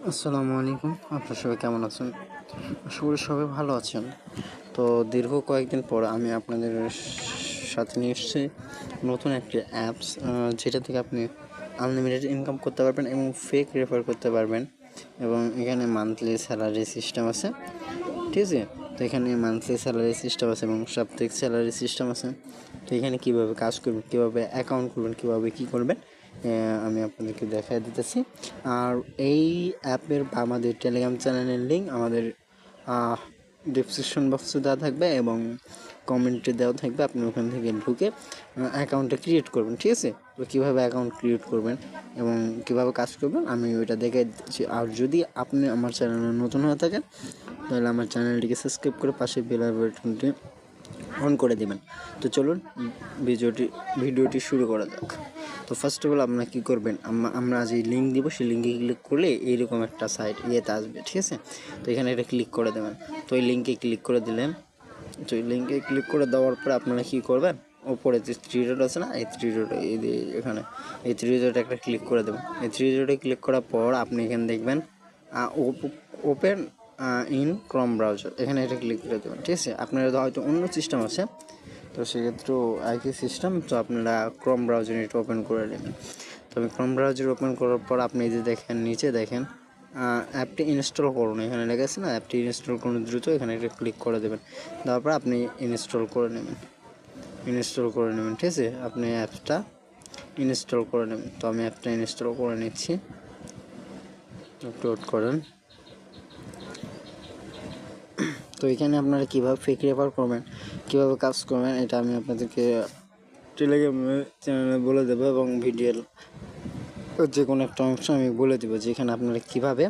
আসসালামু আলাইকুম। আপনারা সবাই কেমন আছেন? আশা করি সবাই ভালো আছেন। তো দীর্ঘ কয়েকদিন পর আমি আপনাদের সাথে নিয়ে এসেছি নতুন একটি অ্যাপস, যেটা থেকে আপনি আনলিমিটেড ইনকাম করতে পারবেন এবং ফেক রেফার করতে পারবেন। এবং এখানে মান্থলি স্যালারি সিস্টেম আছে, ঠিক আছে? তো এখানে মান্থলি স্যালারি সিস্টেম আছে এবং সাপ্তাহিক স্যালারি সিস্টেম আছে। তো এখানে কীভাবে কাজ করবেন, কীভাবে অ্যাকাউন্ট খুলবেন, কীভাবে কী করবেন, আমি আপনাদেরকে দেখাই দিতেছি। আর এই অ্যাপের বা আমাদের টেলিগ্রাম চ্যানেলের লিঙ্ক আমাদের ডিসক্রিপশন বক্সে দেওয়া থাকবে এবং কমেন্টে দেওয়া থাকবে। আপনি ওখান থেকে ঢুকে অ্যাকাউন্টটা ক্রিয়েট করবেন, ঠিক আছে? তো কীভাবে অ্যাকাউন্ট ক্রিয়েট করবেন এবং কীভাবে কাজ করবেন আমি ওইটা দেখে দিচ্ছি। আর যদি আপনি আমার চ্যানেলে নতুন হয়ে থাকেন তাহলে আমার চ্যানেলটিকে সাবস্ক্রাইব করে পাশে বেল বাটনটি অন করে দেবেন। তো চলুন ভিডিওটি শুরু করা যাক। তো ফার্স্ট অফ অল আপনারা কী করবেন, আমরা যে লিঙ্ক দিব সেই লিঙ্কে ক্লিক করলে এইরকম একটা সাইট ইয়েতে আসবে, ঠিক আছে? তো এখানে এটা ক্লিক করে দেবেন। তো এই লিঙ্কে ক্লিক করে দিলেন। তো এই লিঙ্কে ক্লিক করে দেওয়ার পরে আপনারা কী করবেন, ওপরে যে থ্রি ডট আছে না, এই থ্রি ডট এখানে এই থ্রি ডটে একটা ক্লিক করে দেবেন। এই থ্রি ডটে ক্লিক করার পর আপনি এখানে দেখবেন ওপেন ইন ক্রোম ব্রাউজার, এখানে এটা ক্লিক করে দেবেন, ঠিক আছে? আপনারা হয়তো অন্য সিস্টেম আছে, তো সেক্ষেত্রেও একই সিস্টেম। তো আপনারা ক্রোম ব্রাউজার এটা ওপেন করে নেবেন। তো আমি ক্রোম ব্রাউজার ওপেন করার পর আপনি এই যে দেখেন নিচে দেখেন অ্যাপটি ইনস্টল করুন, এখানে লেখা আছে না অ্যাপটি ইনস্টল করুন দ্রুত, এখানে এটা ক্লিক করে দেবেন। দেওয়ার পর আপনি ইনস্টল করে নেবেন, ঠিক আছে? আপনি অ্যাপটা ইনস্টল করে নেবেন। তো আমি অ্যাপটা ইনস্টল করে নিচ্ছি, আপলোড করেন। তো এখানে আপনারা কীভাবে ফেক রেফার করবেন, কীভাবে কাজ করবেন, এটা আমি আপনাদেরকে টেলিগ্রাম চ্যানেলে বলে দেবো এবং ভিডিওর যে কোনো একটা অংশ আমি বলে দেবো যেখানে আপনারা কীভাবে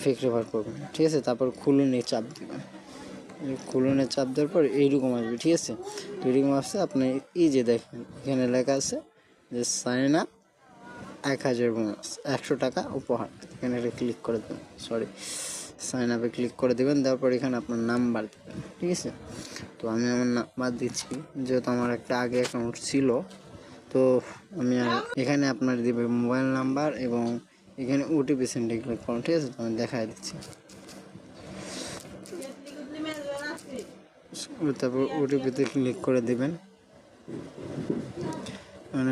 ফেক রেফার করবেন, ঠিক আছে? তারপর খুলুনে চাপ দেবেন। খুলুনে চাপ দেওয়ার পর এইরকম আসবে, ঠিক আছে? তো এইরকম আসছে, আপনি এই যে দেখেন এখানে লেখা আছে যে সাইন আপ 1000 বোনাস, 100 টাকা উপহার। এখানে এটা ক্লিক করে দেবেন, সাইন আপে ক্লিক করে দেবেন। দেওয়ার পর এখানে আপনার নাম্বার দেবেন, ঠিক আছে? তো আমি আমার নাম্বার দিচ্ছি, যেহেতু আমার একটা আগে অ্যাকাউন্ট ছিল। তো আমি এখানে আপনার দেবে মোবাইল নাম্বার এবং এখানে ওটিপি সেন্ডে ক্লিক করুন, ঠিক আছে? তো আমি দেখাই দিচ্ছি। তারপর ওটিপিতে ক্লিক করে দেবেন।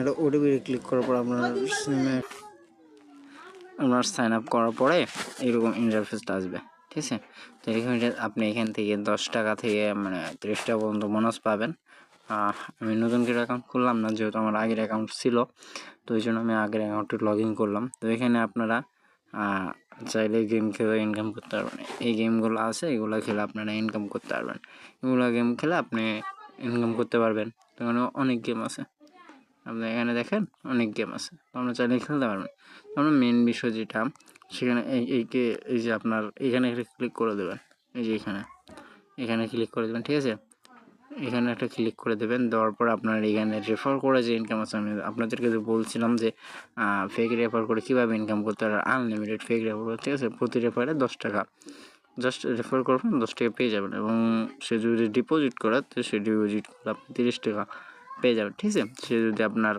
এটা ওটিপিতে ক্লিক করার পর আপনার সাইন আপ করার পরে এরকম ইন্টারফেসটা আসবে, ঠিক আছে? তো এখানে আপনি এখান থেকে 10 টাকা থেকে 30 টাকা পর্যন্ত বোনাস পাবেন। আমি নতুন করে অ্যাকাউন্ট খুললাম না, যেহেতু আমার আগের অ্যাকাউন্ট ছিল, তো এই জন্য আমি আগের অ্যাকাউন্টে লগ ইন করলাম। তো এখানে আপনারা চাইলে গেম খেলে ইনকাম করতে পারবেন। এই গেমগুলো আছে, এগুলো খেলে আপনারা ইনকাম করতে পারবেন। এগুলো গেম খেলে আপনি ইনকাম করতে পারবেন। তো এখানে অনেক গেম আছে, আপনি এখানে দেখেন অনেক গেম আছে, তো আপনারা চাইলে খেলতে পারবেন। আপনার মেন বিষয় যেটা, সেখানে এই যে আপনার এখানে একটা ক্লিক করে দেবেন, এই যে এখানে ক্লিক করে দেবেন, ঠিক আছে? এখানে একটা ক্লিক করে দেবেন। দেওয়ার পর আপনার এখানে রেফার করে যে ইনকাম আছে, আমি আপনাদেরকে যে বলছিলাম যে ফেক রেফার করে কীভাবে ইনকাম করতে পারে, আনলিমিটেড ফেক রেফার করে, ঠিক আছে? প্রতি রেফারে 10 টাকা জাস্ট রেফার করবেন, 10 টাকা পেয়ে যাবেন। এবং সে যদি ডিপোজিট করে, তো সে ডিপোজিট করলে আপনি 30 টাকা পেয়ে যাবেন, ঠিক আছে? সে যদি আপনার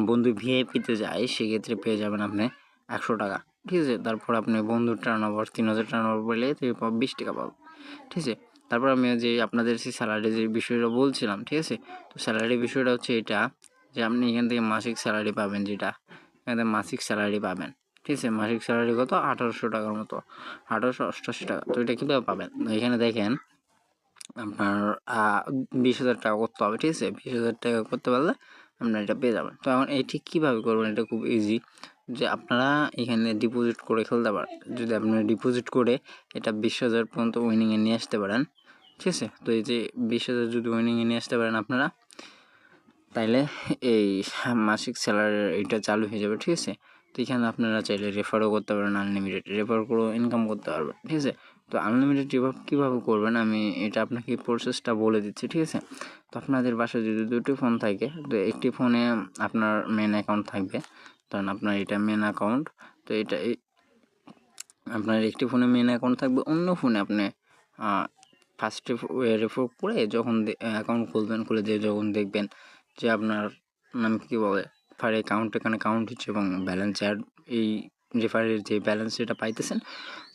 বন্ধু ভিআইপিতে যায়, সেক্ষেত্রে পেয়ে যাবেন আপনি 100 টাকা, ঠিক আছে? তারপর আপনি বন্ধুর টার্নওভার 3000 টার্নওভার বলে 20 টাকা পাবেন, ঠিক আছে? তারপর আমি যে আপনাদের সেই স্যালারি যে বিষয়টা বলছিলাম, ঠিক আছে? তো স্যালারি বিষয়টা হচ্ছে এটা, যে আপনি এখান থেকে মাসিক স্যালারি পাবেন, যেটা এখান থেকে মাসিক স্যালারি পাবেন, ঠিক আছে? মাসিক স্যালারি কত? 1800 টাকার মতো, 1888 টাকা। তো এটা কীভাবে পাবেন? এখানে দেখেন আপনার 20,000 টাকা করতে হবে, ঠিক আছে? 20,000 টাকা করতে পারলে আপনারা এটা পেয়ে যাবেন। তো এখন এটি কীভাবে করবেন, এটা খুব ইজি, যে আপনারা এখানে ডিপোজিট করে খেলতে পারেন। যদি আপনারা ডিপোজিট করে এটা 20,000 পর্যন্ত উইনিংয়ে নিয়ে আসতে পারেন, ঠিক আছে? তো এই যে 20,000 যদি উইনিংয়ে নিয়ে আসতে পারেন আপনারা, তাইলে এই মাসিক স্যালারি এটা চালু হয়ে যাবে, ঠিক আছে? তো এখানে আপনারা চাইলে রেফারও করতে পারেন, আনলিমিটেড রেফার করেও ইনকাম করতে পারবেন, ঠিক আছে? তো আনলিমিটেড রেফার কীভাবে করবেন আমি এটা আপনাকে প্রসেসটা বলে দিচ্ছি, ঠিক আছে? তো আপনাদের বাসায় যদি দুটি ফোন থাকে, তো একটি ফোনে আপনার মেন অ্যাকাউন্ট থাকবে, কারণ আপনার এটা মেন অ্যাকাউন্ট। তো এটা আপনার একটি ফোনে মেন অ্যাকাউন্ট থাকবে, অন্য ফোনে আপনি ফার্স্টে রেফার করে যখন অ্যাকাউন্ট খুলবেন, খুলে দিয়ে যখন দেখবেন যে আপনার কী বলে ফার অ্যাকাউন্ট, এখানে কাউন্ট হচ্ছে এবং ব্যালেন্স অ্যাড এই রেফারের যে ব্যালেন্স সেটা পাইতেছেন,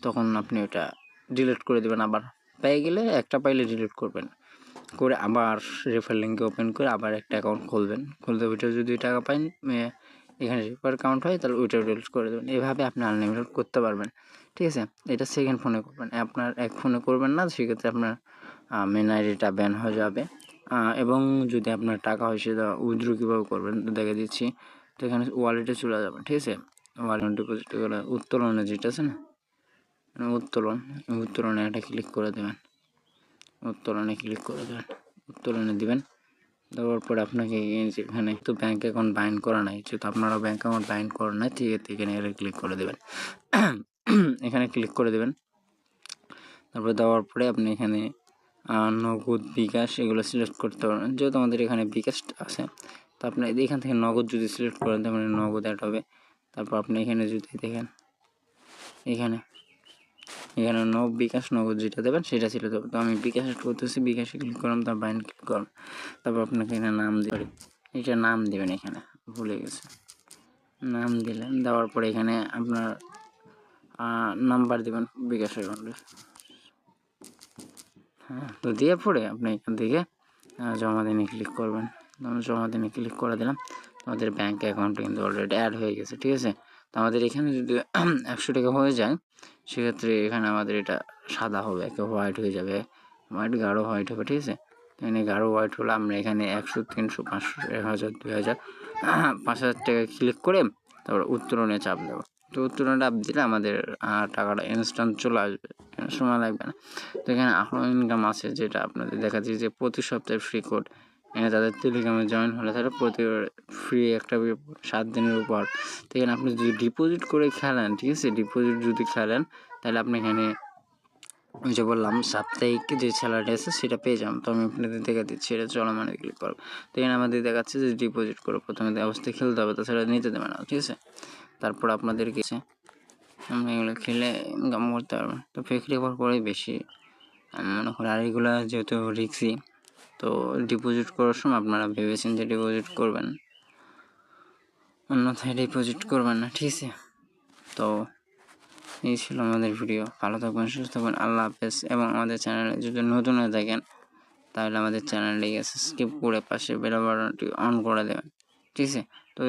তখন আপনি ওটা ডিলিট করে দেবেন। আবার পেয়ে গেলে একটা পাইলে ডিলিট করবেন, করে আবার রেফার লিঙ্কে ওপেন করে আবার একটা অ্যাকাউন্ট খুলবেন। খুলতে ওইটা যদি টাকা পাইন এখানে রেফার কাউন্ট হয় তাহলে ওইটাও ডিলিট করে দেবেন। এভাবে আপনি আনলিমিটেড করতে পারবেন, ঠিক আছে। এটা সেকেন্ড ফোনে করবেন, আপনার এক ফোনে করবেন না, সেক্ষেত্রে আপনার মেন আইডিটা ব্যান হয়ে যাবে। এবং যদি আপনার টাকা হয় সেটা উইথড্র কীভাবে করবেন দেখে দিচ্ছি। তো এখানে ওয়ালেটে চলে যাবেন, ঠিক আছে। ওয়ালেট ডিপোজিট করে উত্তোলনে যেটা আছে না, উত্তোলনে একটা ক্লিক করে দেবেন, উত্তোলনে ক্লিক করে দেবেন, উত্তোলনে দিবেন। দেওয়ার পরে আপনাকে এখানে তো ব্যাঙ্ক অ্যাকাউন্ট বাইন্ড করা নাই, যেহেতু আপনারা ব্যাঙ্ক অ্যাকাউন্ট বাইন্ড করেন না, ঠিক আছে, এখানে ক্লিক করে দেবেন। এখানে ক্লিক করে দেবেন। তারপরে দেওয়ার পরে আপনি এখানে নগদ, বিকাশ এগুলো সিলেক্ট করতে পারবেন। যেহেতু আমাদের এখানে বিকাশ আছে, তো আপনি এখান থেকে নগদ যদি সিলেক্ট করেন তার মানে নগদ অ্যাড হবে। তারপর আপনি এখানে যদি দেখেন, এখানে বিকাশ নগদ যেটা দেবেন সেটা ছিল দেবেন। তো আমি বিকাশ অ্যাড করতেছি, বিকাশে ক্লিক করলাম, তার বাইন্ড ক্লিক করলাম। তারপর আপনাকে এখানে নাম দিয়ে এটা নাম দেবেন, এখানে ভুলে গেছে, নাম দিলেন। দেওয়ার পরে এখানে আপনার নাম্বার দেবেন বিকাশ অ্যাকাউন্টে, হ্যাঁ। তো দিয়ে পরে আপনি এখান থেকে জমা দিনে ক্লিক করবেন। জমা দিনে ক্লিক করে দিলাম, আমাদের ব্যাঙ্ক অ্যাকাউন্টে কিন্তু অলরেডি অ্যাড হয়ে গেছে, ঠিক আছে। তো আমাদের এখানে যদি 100 টাকা হয়ে যায়, সেক্ষেত্রে এখানে আমাদের এটা সাদা হবে, একে হোয়াইট হয়ে যাবে, হোয়াইট গাঢ় হোয়াইট হবে, ঠিক আছে। এখানে গাঢ় হোয়াইট হলে আমরা এখানে 100, 300, 500, 1000, 2000, 5000 টাকা ক্লিক করে তারপর উত্তোলনে চাপ দেবো। তো উত্তোলনে চাপ দিলে আমাদের টাকাটা ইনস্ট্যান্ট চলে আসবে, সময় লাগবে না। তো এখানে আরও ইনকাম আছে, যেটা আপনাদের দেখাচ্ছি যে প্রতি সপ্তাহে ফ্রি কোড। এখানে তাদের টেলিগ্রামে জয়েন হলে তাহলে প্রতি ফ্রি একটা 7 দিনের উপর। তো এখানে আপনি যদি ডিপোজিট করে খেলেন, ঠিক আছে, ডিপোজিট যদি খেলেন তাহলে আপনি এখানে ওই যে বললাম সাপ্তাহিক যে স্যালারি আছে সেটা পেয়ে যাবেন। তো আমি আপনাদের দেখা দিচ্ছি, এটা চলমানে ক্লিক করবো। তো এখানে আমাদের দেখাচ্ছে যে ডিপোজিট করে প্রথমে অবস্থায় খেলতে হবে, তাছাড়া নিতে দেবে না, ঠিক আছে। তারপর আপনাদের কিছু আমরা এগুলো খেলে ইনকাম করতে পারবেন। তো ফেক রেফার করে বেশি মনে করি, আর এগুলো যেহেতু রিস্কি, তো ডিপোজিট করার সময় আপনারা ভেবেছেন যে ডিপোজিট করবেন, অন্যথায় ডিপোজিট করবেন না, ঠিক আছে। তো এই ছিল আমাদের ভিডিও। ভালো থাকবেন, সুস্থ থাকবেন, আল্লাহ হাফেজ। এবং আমাদের চ্যানেলে যদি নতুন হয়ে থাকেন তাহলে আমাদের চ্যানেলটিকে সাবস্ক্রাইব করে পাশে বেল বাটনটি অন করে দেবেন, ঠিক আছে। তো